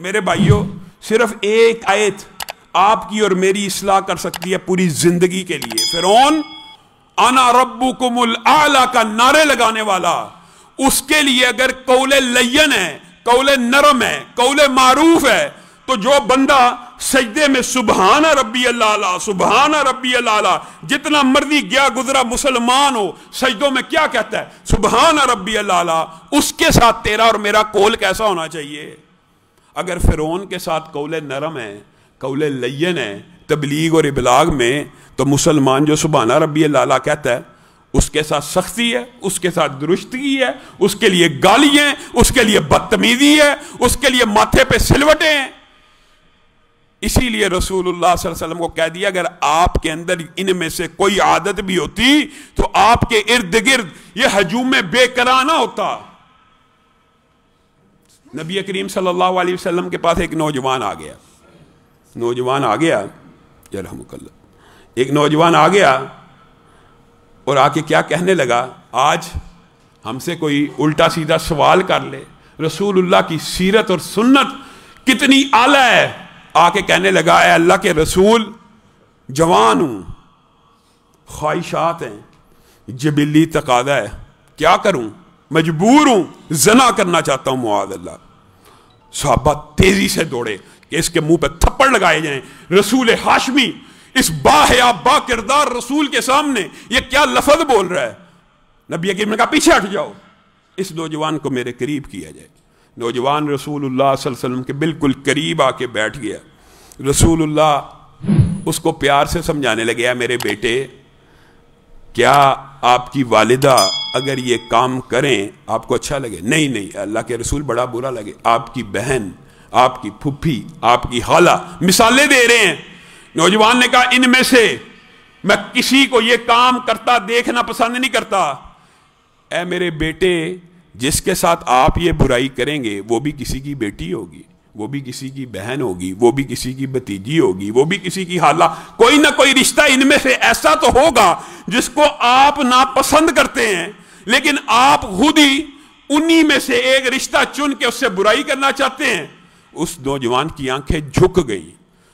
میرے بھائیوں صرف ایک آیت آپ کی اور میری اصلاح کر سکتی ہے پوری زندگی کے لیے۔ فرعون انا ربکم الاعلی کا نعرے لگانے والا، اس کے لیے اگر قول لین ہے، قول نرم ہے، قول معروف ہے، تو جو بندہ سجدے میں سبحان ربی اللہ سبحان ربی اللہ، جتنا مرضی گیا گزرا مسلمان ہو، سجدوں میں کیا کہتا ہے؟ سبحان ربی اللہ، اس کے ساتھ تیرا اور میرا قول کیسا ہونا چاہیے؟ اگر فرعون کے ساتھ قول نرم ہے، قول لین ہے تبلیغ اور ابلاغ میں، تو مسلمان جو سبحان ربی اللہ کہتا ہے اس کے ساتھ سختی ہے، اس کے ساتھ درستگی ہے، اس کے لیے گالی ہیں، اس کے لیے بدتمیزی ہے، اس کے لیے ماتھے پہ سلوٹیں ہیں۔ اسی لیے رسول اللہ صلی اللہ علیہ وسلم کو کہہ دیا اگر آپ کے اندر ان میں سے کوئی عادت بھی ہوتی تو آپ کے ارد گرد یہ ہجوم بے کرانہ ہوتا۔ نبی کریم صلی اللہ علیہ وسلم کے پاس ایک نوجوان آ گیا، یرحمک اللہ، ایک نوجوان آ گیا اور آ کے کیا کہنے لگا، آج ہم سے کوئی الٹا سیدھا سوال کر لے، رسول اللہ کی سیرت اور سنت کتنی اعلیٰ ہے۔ آ کے کہنے لگا اے اللہ کے رسول، جوان ہوں، خواہشات ہیں، جبلی تقاضا ہے، کیا کروں؟ مجبور ہوں، زنا کرنا چاہتا ہوں معاذ اللہ۔ صحابہ تیزی سے دوڑے کہ اس کے منہ پہ تھپڑ لگائے جائیں۔ رسول ہاشمی اس باحیا با کردار رسول کے سامنے یہ کیا لفظ بول رہا ہے؟ نبی کریم نے کہا پیچھے ہٹ جاؤ، اس نوجوان کو میرے قریب کیا جائے۔ نوجوان رسول اللہ صلی اللہ علیہ وسلم کے بالکل قریب آ کے بیٹھ گیا۔ رسول اللہ اس کو پیار سے سمجھانے لگے، اے میرے بیٹے، کیا آپ کی والدہ اگر یہ کام کریں آپ کو اچھا لگے؟ نہیں اللہ کے رسول، بڑا برا لگے۔ آپ کی بہن، آپ کی پھپھی، آپ کی خالہ، مثالیں دے رہے ہیں۔ نوجوان نے کہا ان میں سے میں کسی کو یہ کام کرتا دیکھنا پسند نہیں کرتا۔ اے میرے بیٹے، جس کے ساتھ آپ یہ برائی کریں گے وہ بھی کسی کی بیٹی ہوگی، وہ بھی کسی کی بہن ہوگی، وہ بھی کسی کی بھتیجی ہوگی، وہ بھی کسی کی خالہ، کوئی نہ کوئی رشتہ ان میں سے ایسا تو ہوگا جس کو آپ ناپسند کرتے ہیں، لیکن آپ خود ہی انہی میں سے ایک رشتہ چن کے اس سے برائی کرنا چاہتے ہیں۔ اس نوجوان کی آنکھیں جھک گئیں۔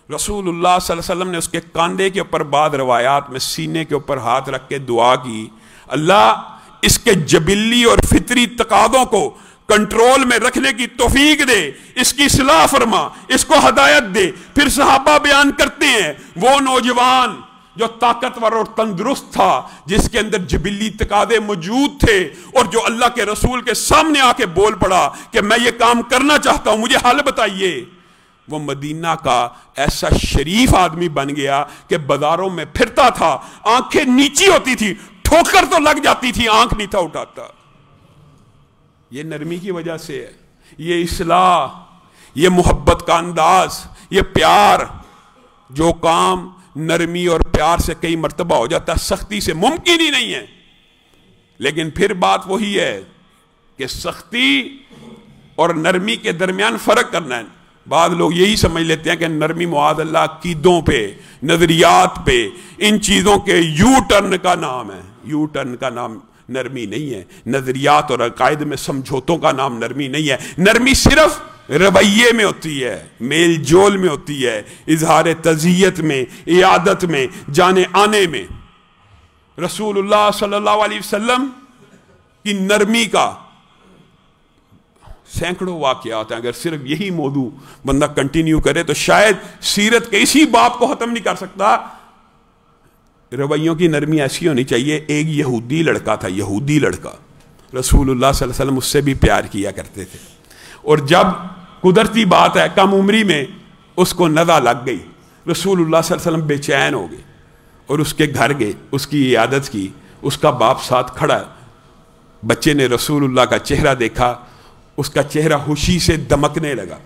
رسول اللہ صلی اللہ علیہ وسلم نے اس کے کاندھے کے اوپر، بعض روایات میں سینے کے اوپر ہاتھ رکھ کے دعا کی، اللہ اس کے جبلی اور فطری تقاضوں کو کنٹرول میں رکھنے کی توفیق دے، اس کی اصلاح فرما، اس کو ہدایت دے۔ پھر صحابہ بیان کرتے ہیں وہ نوجوان جو طاقتور اور تندرست تھا، جس کے اندر جبلی تقاضے موجود تھے، اور جو اللہ کے رسول کے سامنے آ کے بول پڑا کہ میں یہ کام کرنا چاہتا ہوں، مجھے حل بتائیے، وہ مدینہ کا ایسا شریف آدمی بن گیا کہ بازاروں میں پھرتا تھا، آنکھیں نیچی ہوتی تھی، ٹھوکر تو لگ جاتی تھی، آنکھ نہیں تھا اٹھاتا۔ یہ نرمی کی وجہ سے ہے، یہ اصلاح، یہ محبت کا انداز، یہ پیار۔ جو کام نرمی اور پیار سے کئی مرتبہ ہو جاتا ہے، سختی سے ممکن ہی نہیں ہے۔ لیکن پھر بات وہی ہے کہ سختی اور نرمی کے درمیان فرق کرنا ہے۔ بعض لوگ یہی سمجھ لیتے ہیں کہ نرمی معاذ اللہ عقیدوں پہ، نظریات پہ، ان چیزوں کے یو ٹرن کا نام ہے۔ یو ٹرن کا نام نرمی نہیں ہے، نظریات اور عقائد میں سمجھوتوں کا نام نرمی نہیں ہے۔ نرمی صرف رویے میں ہوتی ہے، میل جول میں ہوتی ہے، اظہار تزیت میں، عیادت میں، جانے آنے میں۔ رسول اللہ صلی اللہ علیہ وسلم کی نرمی کا سینکڑوں واقعات ہیں۔ اگر صرف یہی موضوع بندہ کنٹینیو کرے تو شاید سیرت کے اسی باب کو ختم نہیں کر سکتا۔ رویوں کی نرمی ایسی ہونی چاہیے۔ ایک یہودی لڑکا تھا، یہودی لڑکا، رسول اللہ صلی اللہ علیہ وسلم اس سے بھی پیار کیا کرتے تھے، اور جب قدرتی بات ہے کم عمری میں اس کو نزع لگ گئی، رسول اللہ صلی اللہ علیہ وسلم بے چین ہو گئے اور اس کے گھر گئے، اس کی عیادت کی، اس کا باپ ساتھ کھڑا ہے۔ بچے نے رسول اللہ کا چہرہ دیکھا، اس کا چہرہ خوشی سے دمکنے لگا،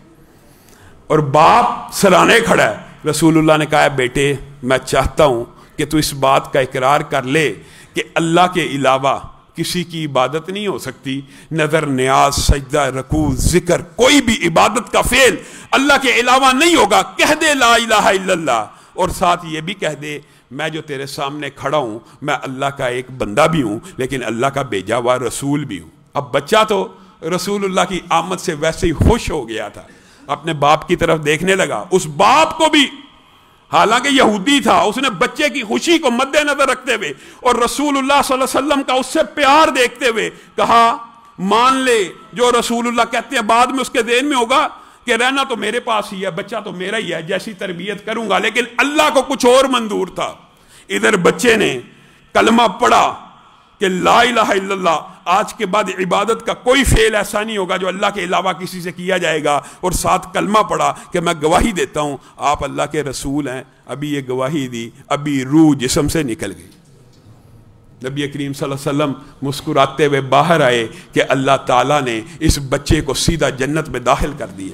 اور باپ سرانے کھڑا ہے۔ رسول اللہ نے کہا بیٹے، میں چاہتا ہوں کہ تو اس بات کا اقرار کر لے کہ اللہ کے علاوہ کسی کی عبادت نہیں ہو سکتی، نظر، نیاز، سجدہ، رکوع، ذکر، کوئی بھی عبادت کا فعل اللہ کے علاوہ نہیں ہوگا۔ کہہ دے لا الہ الا اللہ، اور ساتھ یہ بھی کہہ دے میں جو تیرے سامنے کھڑا ہوں میں اللہ کا ایک بندہ بھی ہوں، لیکن اللہ کا بھیجا ہوا رسول بھی ہوں۔ اب بچہ تو رسول اللہ کی آمد سے ویسے ہی خوش ہو گیا تھا، اپنے باپ کی طرف دیکھنے لگا. اس باپ کو بھی حالانکہ یہودی تھا, اس نے بچے کی خوشی کو مد نظر رکھتے ہوئے اور رسول اللہ صلی اللہ علیہ وسلم کا اس سے پیار دیکھتے ہوئے کہا مان لے جو رسول اللہ کہتے ہیں. بعد میں اس کے ذہن میں ہوگا کہ رہنا تو میرے پاس ہی ہے, بچہ تو میرا ہی ہے, جیسی تربیت کروں گا, لیکن اللہ کو کچھ اور منظور تھا. ادھر بچے نے کلمہ پڑھا کہ لا الہ الا اللہ, آج کے بعد عبادت کا کوئی فعل ایسا نہیں ہوگا جو اللہ کے علاوہ کسی سے کیا جائے گا, اور ساتھ کلمہ پڑھا کہ میں گواہی دیتا ہوں آپ اللہ کے رسول ہیں. ابھی یہ گواہی دی, ابھی روح جسم سے نکل گئی. نبی کریم صلی اللہ علیہ وسلم مسکراتے ہوئے باہر آئے کہ اللہ تعالیٰ نے اس بچے کو سیدھا جنت میں داخل کر دیا.